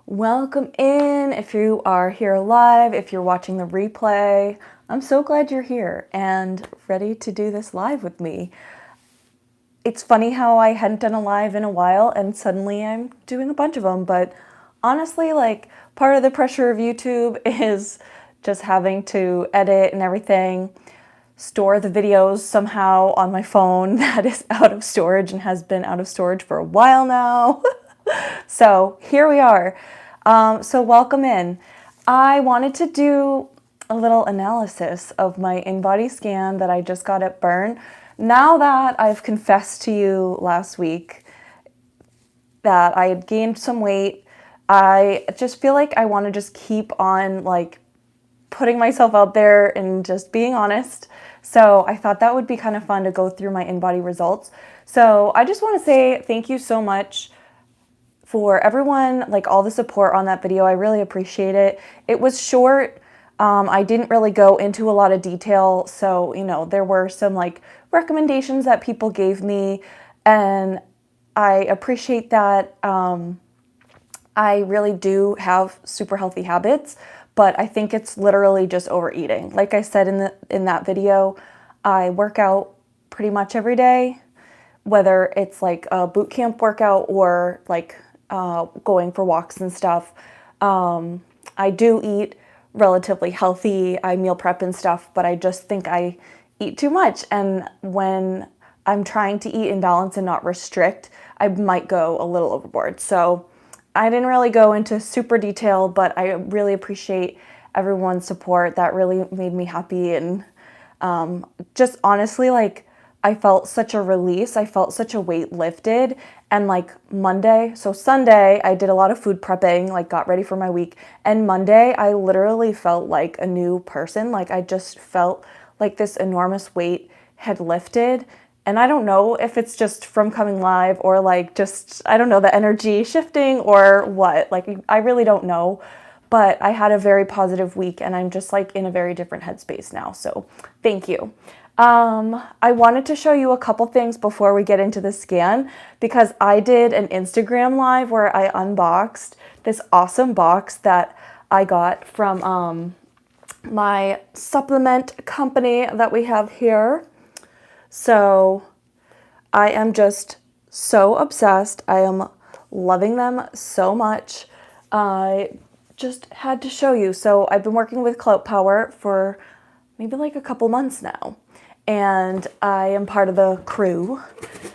Welcome in. If you are here live, if you're watching the replay, I'm so glad you're here and ready to do this live with me. It's funny how I hadn't done a live in a while and suddenly I'm doing a bunch of them, but honestly, part of the pressure of YouTube is just having to edit and everything, store the videos somehow on my phone that is out of storage and has been out of storage for a while now. So here we are. So welcome in. I wanted to do a little analysis of my Inbody scan that I just got at Burn. Now that I've confessed to you last week that I had gained some weight, I just feel like I want to just keep on putting myself out there and just being honest. So I thought that would be kind of fun to go through my Inbody results. So I just want to say thank you so much for everyone, all the support on that video. I really appreciate it. It was short. I didn't really go into a lot of detail. So, there were some recommendations that people gave me and I appreciate that. I really do have super healthy habits, but I think it's literally just overeating. Like I said in that video, I work out pretty much every day, whether it's a boot camp workout or going for walks and stuff. I do eat relatively healthy. I meal prep and stuff, but I just think I eat too much. And when I'm trying to eat in balance and not restrict, I might go a little overboard. So I didn't really go into super detail, but I really appreciate everyone's support. That really made me happy. And just honestly, I felt such a release. I felt such a weight lifted. And Sunday, I did a lot of food prepping, got ready for my week. And Monday, I literally felt like a new person. I just felt like this enormous weight had lifted. And I don't know if it's just from coming live or I don't know, the energy shifting or what. I really don't know. But I had a very positive week and I'm just in a very different headspace now. So thank you. I wanted to show you a couple things before we get into the scan because I did an Instagram live where I unboxed this awesome box that I got from my supplement company that we have here. So I am just so obsessed. I am loving them so much. I just had to show you. So I've been working with Clout Power for maybe a couple months now. And I am part of the crew.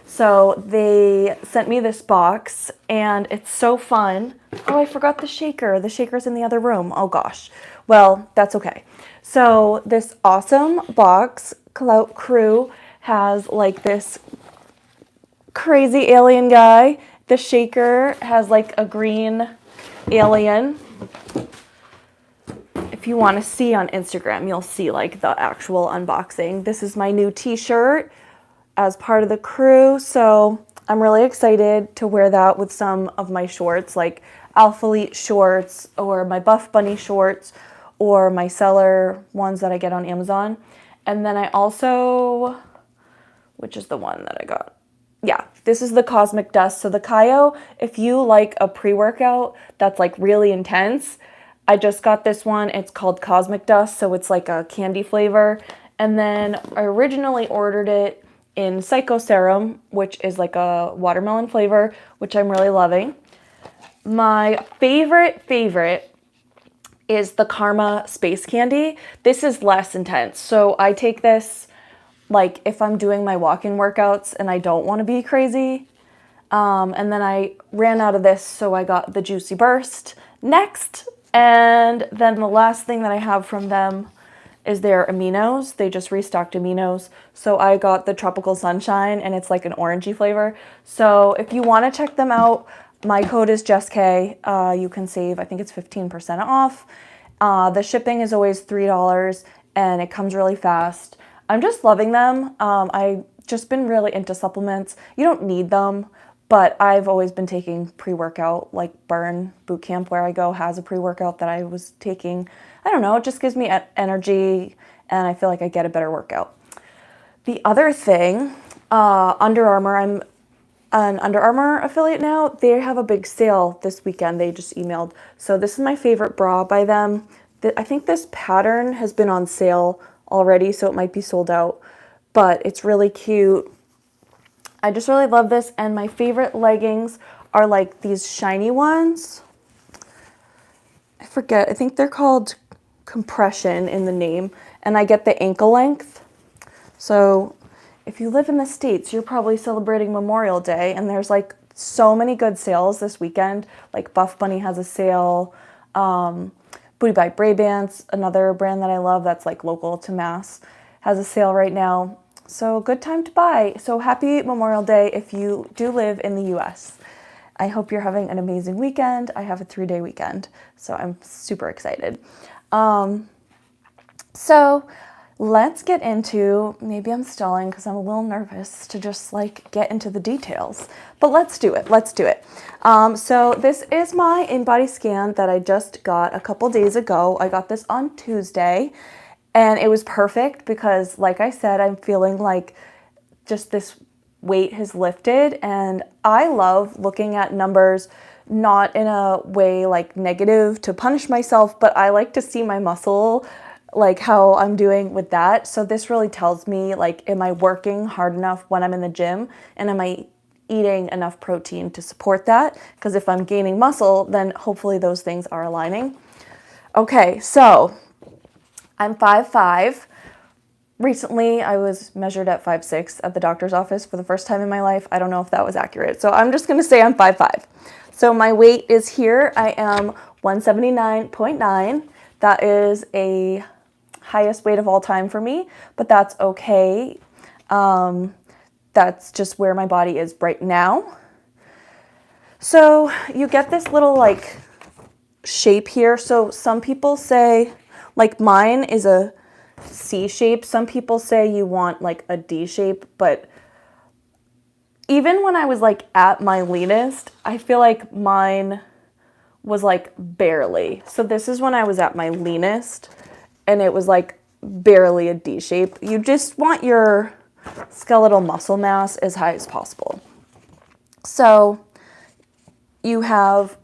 So they sent me this box and it's so fun. Oh, I forgot the shaker. The shaker's in the other room. Oh gosh. Well, that's okay. So this awesome box, Clout Crew, has this crazy alien guy. The shaker has a green alien. If you want to see on Instagram, you'll see the actual unboxing. This is my new t-shirt as part of the crew. So I'm really excited to wear that with some of my shorts, like Alphalete shorts or my Buff Bunny shorts or my seller ones that I get on Amazon. And then I also, which is the one that I got? Yeah, this is the Cosmic Dust. So the Kaio, if you like a pre-workout that's really intense, I just got this one. It's called Cosmic Dust, so it's a candy flavor. And then I originally ordered it in Psycho Serum, which is a watermelon flavor, which I'm really loving. My favorite is the Karma Space Candy. This is less intense. So I take this if I'm doing my walk-in workouts and I don't want to be crazy. And then I ran out of this, so I got the Juicy Burst next. And then the last thing that I have from them is their aminos. They just restocked aminos. So I got the Tropical Sunshine and it's an orangey flavor. So if you want to check them out, my code is JessK. You can save, I think it's 15% off. The shipping is always $3 and it comes really fast. I'm just loving them. I've just been really into supplements. You don't need them, but I've always been taking pre-workout, Burn Bootcamp where I go has a pre-workout that I was taking. I don't know, it just gives me energy and I feel like I get a better workout. The other thing, Under Armour, I'm an Under Armour affiliate now. They have a big sale this weekend. They just emailed. So this is my favorite bra by them. I think this pattern has been on sale already, so it might be sold out, but it's really cute. I just really love this, and my favorite leggings are like these shiny ones. I forget, I think they're called compression in the name, and I get the ankle length. So if you live in the States, you're probably celebrating Memorial Day, and there's like so many good sales this weekend. Like Buff Bunny has a sale, Booty by Brabants, another brand that I love that's like local to Mass, has a sale right now. So good time to buy. So happy Memorial Day if you do live in the US. I hope you're having an amazing weekend. I have a 3-day weekend, so I'm super excited. So let's get into, maybe I'm stalling because I'm a little nervous to just like get into the details, but let's do it. So this is my Inbody scan that I just got a couple days ago. I got this on Tuesday, and it was perfect because, like I said, I'm feeling like just this weight has lifted, and I love looking at numbers, not in a way like negative to punish myself, but I like to see my muscle, like how I'm doing with that. So this really tells me, like, am I working hard enough when I'm in the gym, and am I eating enough protein to support that? Because if I'm gaining muscle, then hopefully those things are aligning. Okay, so I'm 5'5". Recently, I was measured at 5'6" at the doctor's office for the first time in my life. I don't know if that was accurate, so I'm just going to say I'm 5'5". So my weight is here. I am 179.9. That is a highest weight of all time for me, but that's okay. That's just where my body is right now. So you get this little like shape here. So some people say, like mine is a C shape. Some people say you want like a D shape, but even when I was like at my leanest, I feel like mine was like barely. So this is when I was at my leanest, and it was like barely a D shape. You just want your skeletal muscle mass as high as possible. So you have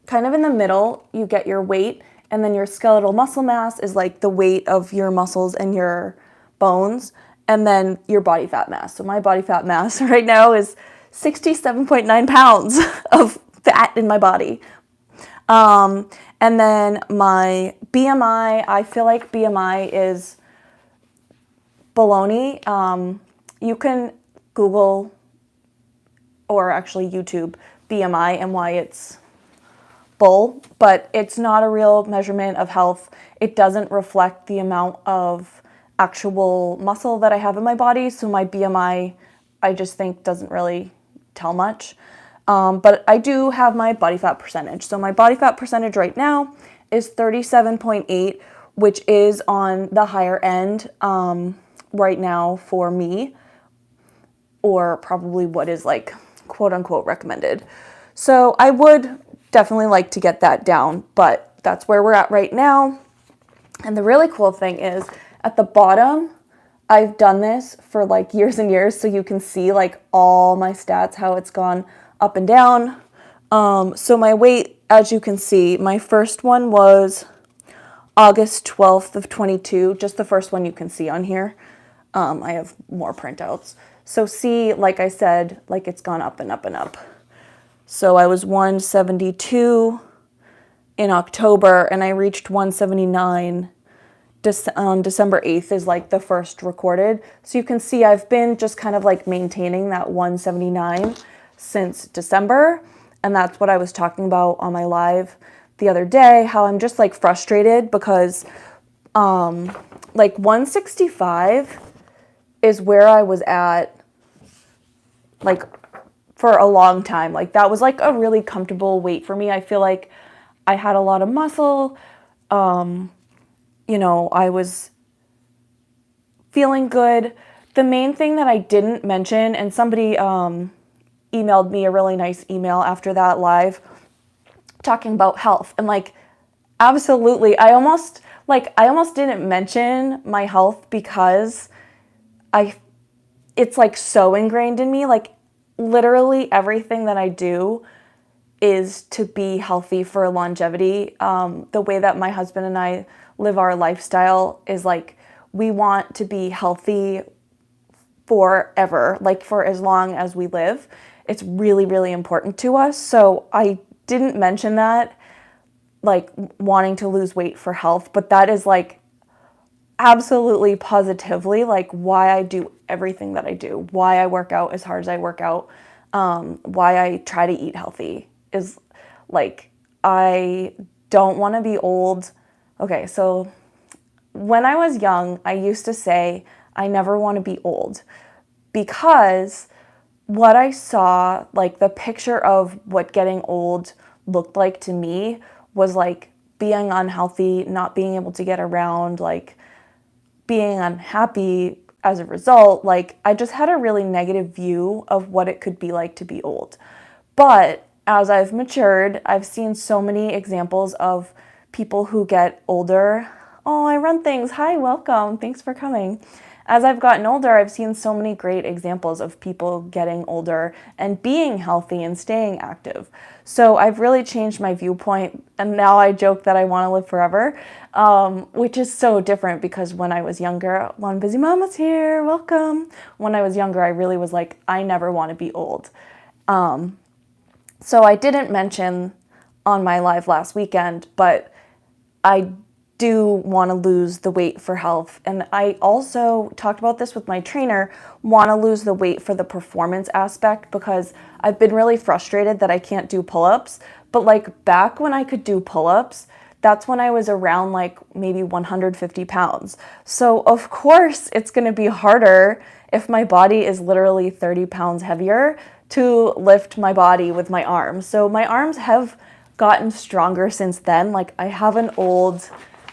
kind of in the middle, you get your weight, and then your skeletal muscle mass is like the weight of your muscles and your bones, and then your body fat mass. So my body fat mass right now is 67.9 pounds of fat in my body. And then my BMI, I feel like BMI is baloney. You can Google or actually YouTube BMI and why it's bull, but it's not a real measurement of health. It doesn't reflect the amount of actual muscle that I have in my body. So my BMI, I just think doesn't really tell much. But I do have my body fat percentage. So my body fat percentage right now is 37.8, which is on the higher end right now for me, or probably what is like quote unquote recommended. So I would definitely like to get that down, but that's where we're at right now. And the really cool thing is at the bottom, I've done this for like years and years, so you can see like all my stats, how it's gone up and down. So my weight, as you can see, my first one was August 12th of 22, just the first one you can see on here. I have more printouts. So see, like I said, like it's gone up and up and up. So I was 172 in October, and I reached 179 on December 8th is like the first recorded. So you can see I've been just kind of like maintaining that 179 since December. And that's what I was talking about on my live the other day, how I'm just like frustrated because like 165 is where I was at like for a long time. Like that was like a really comfortable weight for me. I feel like I had a lot of muscle. You know, I was feeling good. The main thing that I didn't mention, and somebody emailed me a really nice email after that live talking about health, and like absolutely, I almost didn't mention my health because it's like so ingrained in me. Like literally everything that I do is to be healthy for longevity. The way that my husband and I live our lifestyle is like, we want to be healthy forever, like for as long as we live. It's really, really important to us. So I didn't mention that, like wanting to lose weight for health, but that is like absolutely positively like why I do everything that I do, why I work out as hard as I work out, why I try to eat healthy is like, I don't want to be old. Okay, so when I was young, I used to say I never want to be old because what I saw, like the picture of what getting old looked like to me was like being unhealthy, not being able to get around, like being unhappy as a result. Like I just had a really negative view of what it could be like to be old. But as I've matured, I've seen so many examples of people who get older. Oh, I run things. Hi, welcome. Thanks for coming. As I've gotten older, I've seen so many great examples of people getting older and being healthy and staying active. So I've really changed my viewpoint, and now I joke that I want to live forever, which is so different because when I was younger, One Busy Mama's here, welcome. When I was younger, I really was like, I never want to be old. So I didn't mention on my live last weekend, but I do want to lose the weight for health. And I also talked about this with my trainer, want to lose the weight for the performance aspect because I've been really frustrated that I can't do pull-ups. But like back when I could do pull-ups, that's when I was around like maybe 150 pounds. So of course it's going to be harder if my body is literally 30 pounds heavier to lift my body with my arms. So my arms have gotten stronger since then. Like I have an old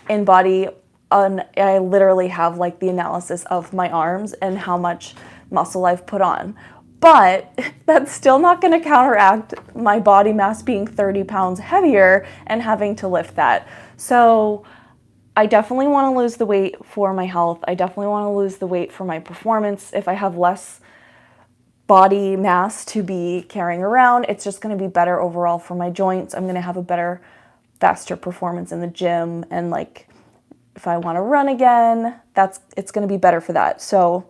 Inbody, I literally have like the analysis of my arms and how much muscle I've put on. But that's still not going to counteract my body mass being 30 pounds heavier and having to lift that. So I definitely want to lose the weight for my health. I definitely want to lose the weight for my performance. If I have less body mass to be carrying around, it's just going to be better overall for my joints. I'm going to have a better, faster performance in the gym, and like if I want to run again, it's going to be better for that. So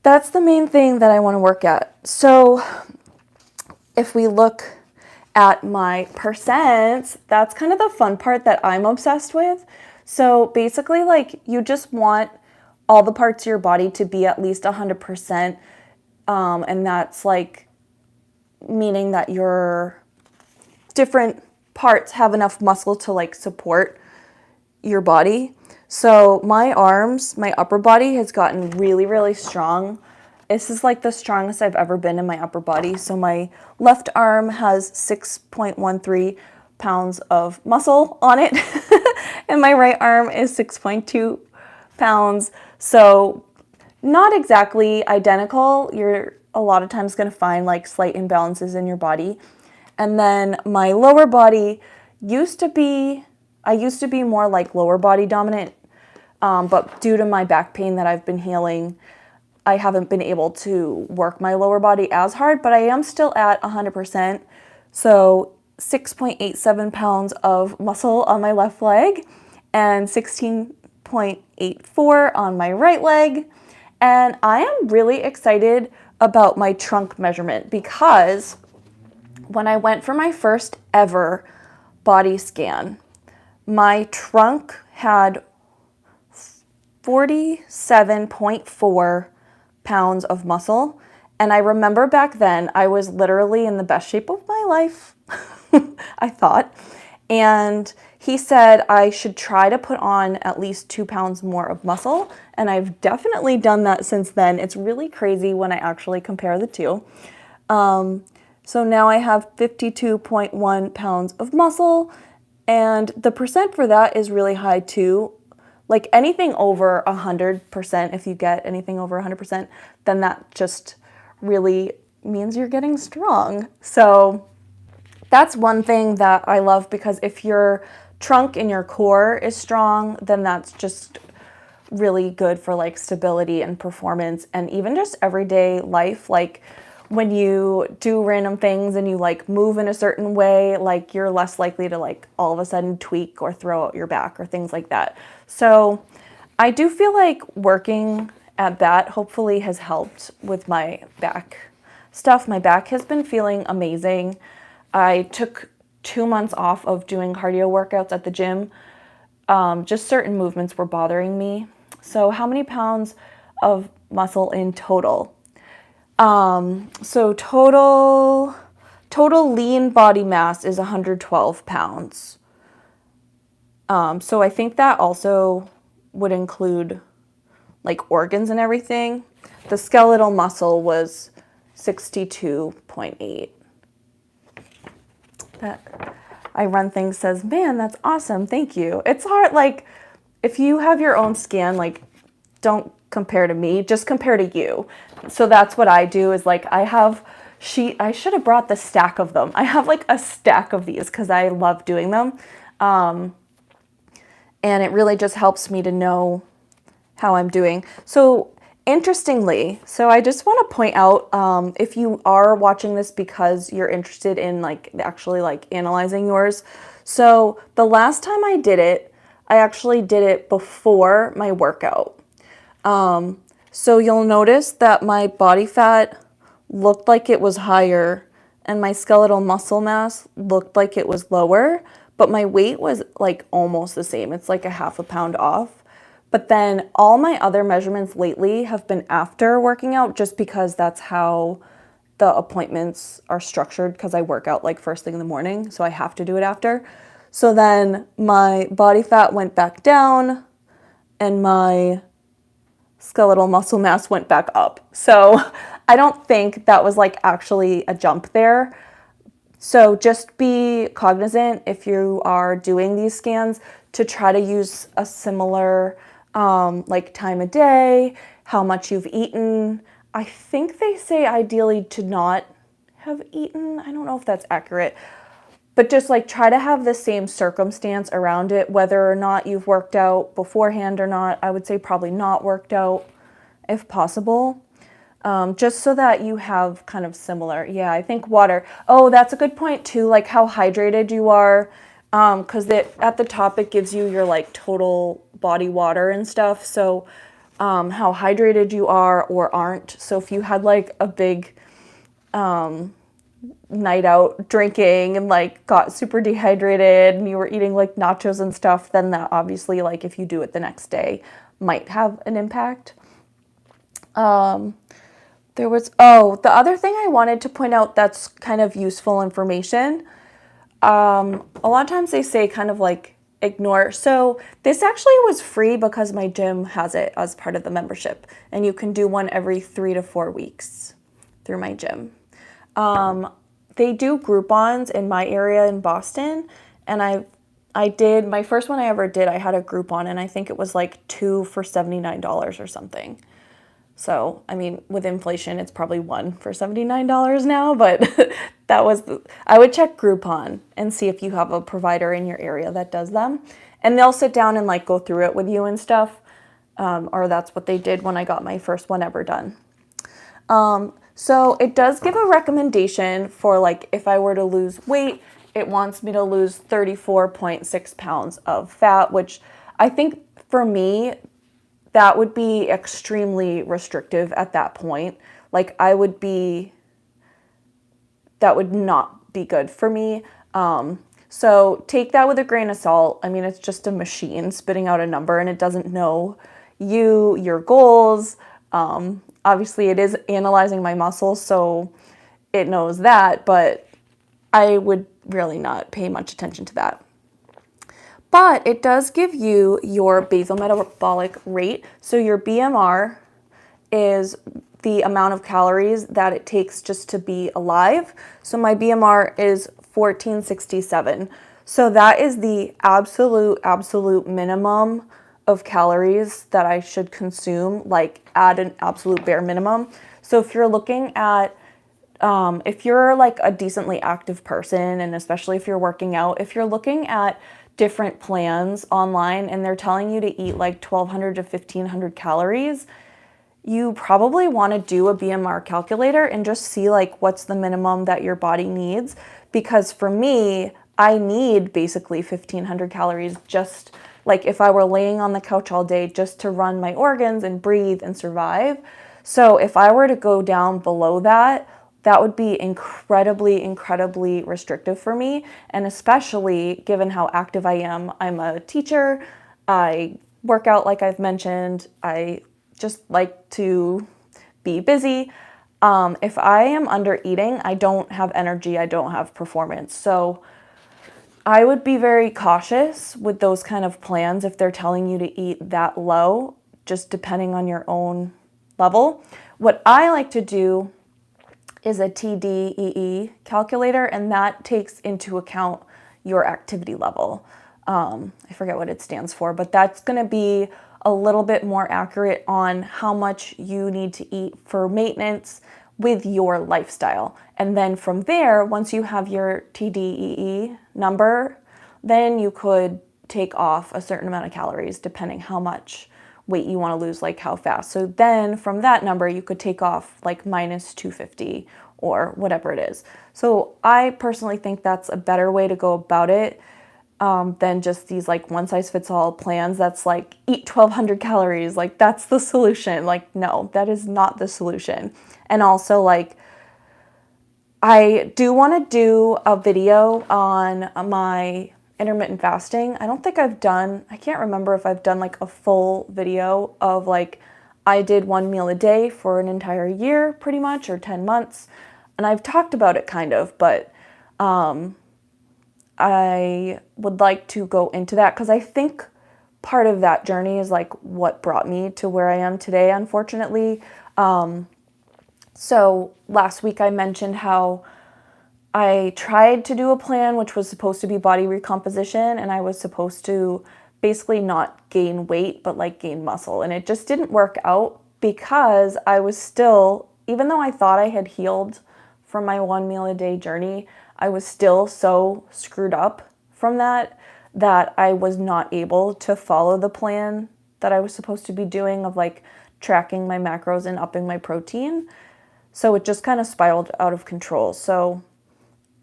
that's the main thing that I want to work at. So if we look at my percents, that's kind of the fun part that I'm obsessed with. So basically, like you just want all the parts of your body to be at least 100%. And that's like meaning that your different parts have enough muscle to like support your body. So my arms, my upper body has gotten really, really strong. This is like the strongest I've ever been in my upper body. So my left arm has 6.13 pounds of muscle on it and my right arm is 6.2 pounds. So not exactly identical. You're a lot of times going to find like slight imbalances in your body. And then my lower body I used to be more like lower body dominant, but due to my back pain that I've been healing, I haven't been able to work my lower body as hard, but I am still at 100%. So 6.87 pounds of muscle on my left leg and 16.84 on my right leg. And I am really excited about my trunk measurement because when I went for my first ever body scan, my trunk had 47.4 pounds of muscle. And I remember back then I was literally in the best shape of my life, I thought. And he said I should try to put on at least 2 pounds more of muscle. And I've definitely done that since then. It's really crazy when I actually compare the two. So now I have 52.1 pounds of muscle, and the percent for that is really high too. Like anything over 100%, if you get anything over 100%, then that just really means you're getting strong. So that's one thing that I love, because if your trunk and your core is strong, then that's just really good for like stability and performance and even just everyday life. Like when you do random things and you like move in a certain way, like you're less likely to like all of a sudden tweak or throw out your back or things like that. So I do feel like working at that hopefully has helped with my back stuff. My back has been feeling amazing. I took 2 months off of doing cardio workouts at the gym. Just certain movements were bothering me. So how many pounds of muscle in total? So total lean body mass is 112 pounds. So I think that also would include like organs and everything. The skeletal muscle was 62.8. That I Run Things says, man, that's awesome. Thank you. It's hard. Like if you have your own scan, like don't compare to me, just compare to you. So that's what I do is like I should have brought the stack of them. I have like a stack of these because I love doing them. And it really just helps me to know how I'm doing. So interestingly, so I just want to point out, if you are watching this because you're interested in like actually like analyzing yours. So the last time I did it, I actually did it before my workout. So you'll notice that my body fat looked like it was higher and my skeletal muscle mass looked like it was lower, but my weight was like almost the same. It's like a half a pound off. But then all my other measurements lately have been after working out just because that's how the appointments are structured because I work out like first thing in the morning, so I have to do it after. So then my body fat went back down and my skeletal muscle mass went back up. So I don't think that was like actually a jump there. So just be cognizant if you are doing these scans to try to use a similar like time of day, how much you've eaten. I think they say ideally to not have eaten. I don't know if that's accurate, but just like try to have the same circumstance around it, whether or not you've worked out beforehand or not. I would say probably not worked out if possible. Just so that you have kind of similar. Yeah, I think water. Oh, that's a good point too, like how hydrated you are. Because at the top it gives you your like total body water and stuff. So how hydrated you are or aren't. So if you had like a big night out drinking and like got super dehydrated and you were eating like nachos and stuff, then that obviously like if you do it the next day might have an impact. The other thing I wanted to point out that's kind of useful information. A lot of times they say kind of like ignore. So this actually was free because my gym has it as part of the membership, and you can do one every 3 to 4 weeks through my gym. They do Groupons in my area in Boston, and I did my first one I ever did. I had a Groupon, and I think it was like 2 for $79 or something. So, I mean, with inflation, it's probably 1 for $79 now, but I would check Groupon and see if you have a provider in your area that does them. And they'll sit down and like go through it with you and stuff. Or that's what they did when I got my first one ever done. So it does give a recommendation for like, if I were to lose weight, it wants me to lose 34.6 pounds of fat, which I think for me, that would be extremely restrictive at that point. Like that would not be good for me. So take that with a grain of salt. I mean, it's just a machine spitting out a number and it doesn't know your goals. Obviously it is analyzing my muscles, so it knows that, but I would really not pay much attention to that. But it does give you your basal metabolic rate. So your BMR is the amount of calories that it takes just to be alive. So my BMR is 1467. So that is the absolute minimum of calories that I should consume, like at an absolute bare minimum. So if you're looking at, if you're like a decently active person, and especially if you're working out, if you're looking at different plans online and they're telling you to eat like 1,200 to 1,500 calories, you probably want to do a BMR calculator and just see like what's the minimum that your body needs. Because for me, I need basically 1,500 calories just like if I were laying on the couch all day just to run my organs and breathe and survive. So if I were to go down below that, that would be incredibly, incredibly restrictive for me. And especially given how active I am, I'm a teacher, I work out like I've mentioned, I just like to be busy. If I am under eating, I don't have energy, I don't have performance. So I would be very cautious with those kind of plans if they're telling you to eat that low, just depending on your own level. What I like to do is a TDEE calculator, and that takes into account your activity level. I forget what it stands for, but that's going to be a little bit more accurate on how much you need to eat for maintenance with your lifestyle. And then from there, once you have your TDEE number, then you could take off a certain amount of calories depending how much weight you want to lose, like how fast. So then from that number, you could take off like minus 250 or whatever it is. So I personally think that's a better way to go about it than just these like one size fits all plans that's like eat 1,200 calories. Like that's the solution. Like, no, that is not the solution. And also like, I do want to do a video on my intermittent fasting. I don't think I can't remember if I've done like a full video of like, I did 1 meal a day for an entire year pretty much, or 10 months. And I've talked about it kind of, but I would like to go into that because I think part of that journey is like what brought me to where I am today, unfortunately. So last week I mentioned how I tried to do a plan which was supposed to be body recomposition, and I was supposed to basically not gain weight but like gain muscle, and it just didn't work out because I was still, even though I thought I had healed from my 1 meal a day journey, I was still so screwed up from that I was not able to follow the plan that I was supposed to be doing of like tracking my macros and upping my protein. So it just kind of spiraled out of control. So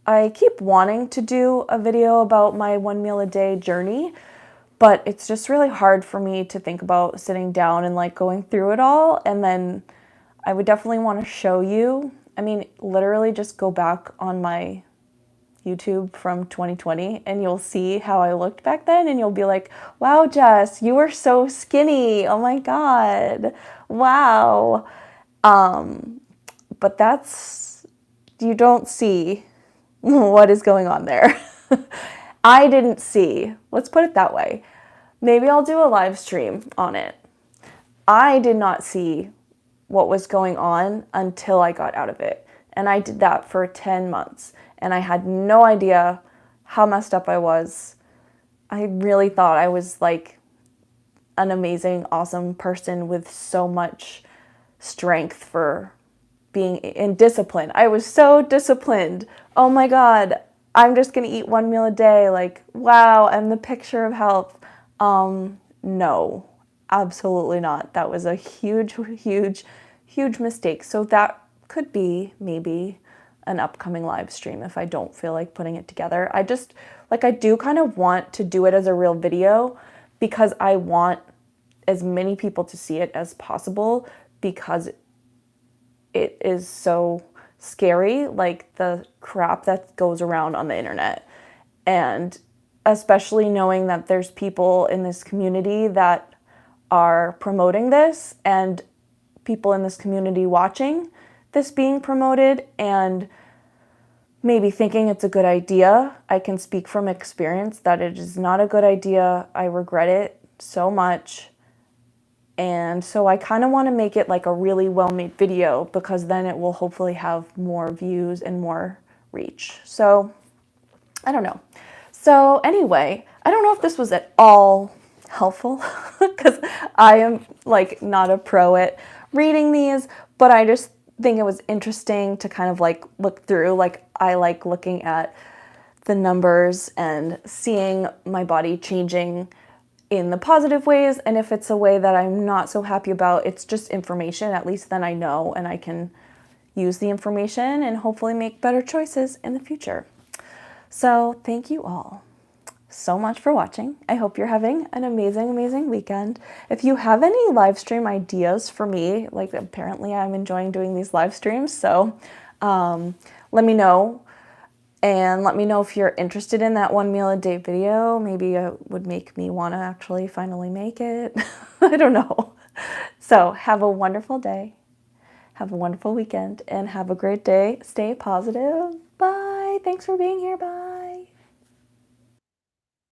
I keep wanting to do a video about my 1 meal a day journey, but it's just really hard for me to think about sitting down and like going through it all. And then I would definitely want to show you. I mean, literally just go back on my YouTube from 2020 and you'll see how I looked back then, and you'll be like, wow, Jess, you were so skinny. Oh my God. Wow. But you don't see what is going on there. I didn't see, let's put it that way. Maybe I'll do a live stream on it. I did not see what was going on until I got out of it. And I did that for 10 months. And I had no idea how messed up I was. I really thought I was like an amazing, awesome person with so much strength for being in discipline. I was so disciplined. Oh my God, I'm just gonna eat 1 meal a day. Like, wow, I'm the picture of health. No, absolutely not. That was a huge, huge, huge mistake. So that could be maybe an upcoming live stream if I don't feel like putting it together. I do kind of want to do it as a real video because I want as many people to see it as possible, because it is so scary, like the crap that goes around on the internet. And especially knowing that there's people in this community that are promoting this, and people in this community watching this being promoted and maybe thinking it's a good idea. I can speak from experience that it is not a good idea. I regret it so much. And so I kind of want to make it like a really well-made video, because then it will hopefully have more views and more reach. So I don't know. So anyway, I don't know if this was at all helpful because I am like not a pro at reading these, but I just think it was interesting to kind of like look through. Like, I like looking at the numbers and seeing my body changing in the positive ways. And if it's a way that I'm not so happy about, it's just information. At least then I know and I can use the information and hopefully make better choices in the future. So thank you all so much for watching. I hope you're having an amazing, amazing weekend. If you have any live stream ideas for me, like apparently I'm enjoying doing these live streams, so let me know. And let me know if you're interested in that 1 meal a day video. Maybe it would make me want to actually finally make it. I don't know. So have a wonderful day. Have a wonderful weekend and have a great day. Stay positive. Bye. Thanks for being here. Bye.